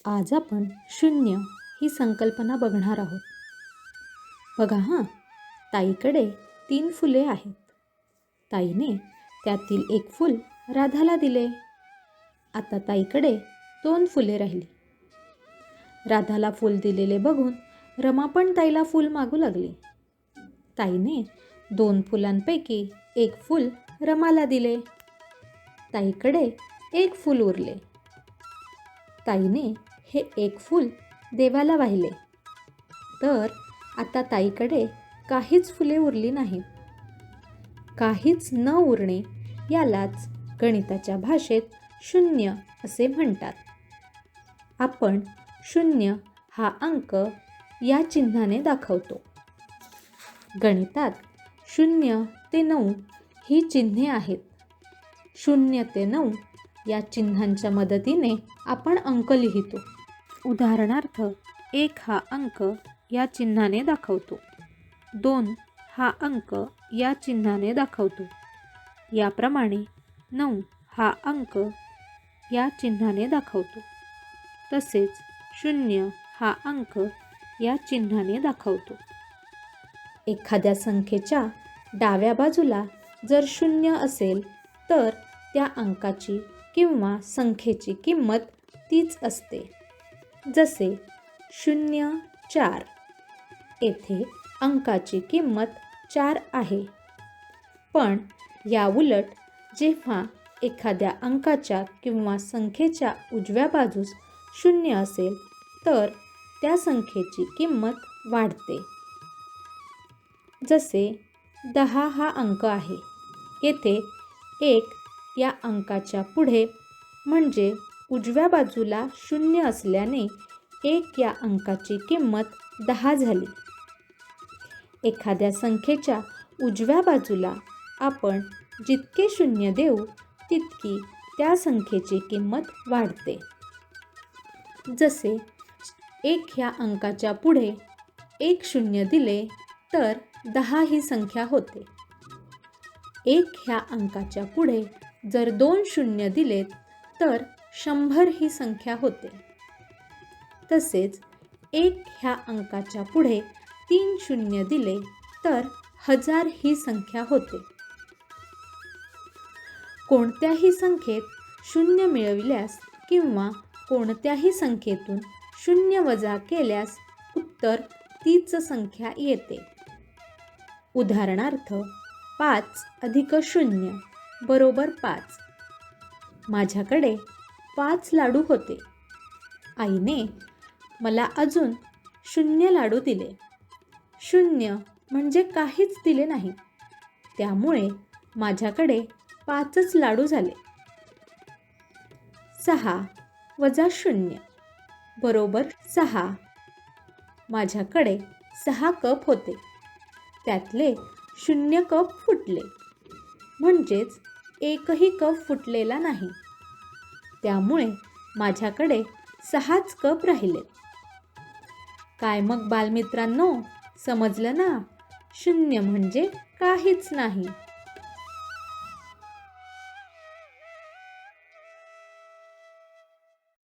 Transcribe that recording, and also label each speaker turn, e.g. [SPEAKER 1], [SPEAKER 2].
[SPEAKER 1] आज आपण शून्य ही संकल्पना बघणार आहोत. बघा हां, ताईकडे 3 फुले आहेत. ताईने त्यातील एक फूल राधाला दिले. आता ताईकडे 2 फुले राहिली. राधाला फूल दिलेले बघून रमा पण ताईला फूल मागू लागली. ताईने 2 फुलांपैकी एक फूल रमाला दिले. ताईकडे 1 फूल उरले. ताईने हे 1 फूल देवाला वाहिले. तर आता ताईकडे काहीच फुले उरली नाहीत. काहीच न उरणे यालाच गणिताच्या भाषेत शून्य असे म्हणतात. आपण शून्य हा अंक या चिन्हाने दाखवतो. गणितात 0 ते 9 ही चिन्हे आहेत. 0 ते 9 या चिन्हांच्या मदतीने आपण अंक लिहितो. उदाहरणार्थ 1 हा अंक या चिन्हाने दाखवतो. 2 हा अंक या चिन्हाने दाखवतो. याप्रमाणे 9 हा अंक या चिन्हाने दाखवतो. तसेच 0 हा अंक या चिन्हाने दाखवतो. एखाद्या संख्येच्या डाव्या बाजूला जर 0 असेल तर त्या अंकाची किंवा संख्येची किंमत तीच असते. जसे 0 4. येथे अंकाची किंमत 4 आहे. पण याउलट जेव्हा एखाद्या अंकाच्या किंवा संख्येच्या उजव्या बाजूस 0 असेल तर त्या संख्येची किंमत वाढते. जसे 10 हा अंक आहे. येथे 1 या अंकाच्या पुढे म्हणजे उजव्या बाजूला 0 असल्याने 1 या अंकाची किंमत 10 झाली. एखाद्या संख्येच्या उजव्या बाजूला आपण जितके 0 देऊ तितकी त्या संख्येची किंमत वाढते. जसे 1 ह्या अंकाच्या पुढे 1 0 दिले तर 10 ही संख्या होते. 1 ह्या अंकाच्या पुढे जर 2 0 दिलेत तर 100 ही संख्या होते. तसेच 1 ह्या अंकाच्या पुढे 3 0 दिले तर 1000 ही संख्या होते. कोणत्याही संख्येत 0 मिळविल्यास किंवा कोणत्याही संख्येतून 0 वजा केल्यास उत्तर तीच संख्या येते. उदाहरणार्थ 5 अधिक 0 बरोबर 5. माझ्याकडे 5 लाडू होते. आईने मला अजून 0 लाडू दिले. 0 म्हणजे काहीच दिले नाही. त्यामुळे माझ्याकडे 5च लाडू झाले. 6 वजा 0 बरोबर 6. माझ्याकडे 6 कप होते. त्यातले 0 कप फुटले. म्हणजेच एकही कप फुटलेला नाही. त्यामुळे माझ्याकडे 6च कप राहिले. काय मग बालमित्रांनो, समजलं ना? 0 म्हणजे काहीच नाही.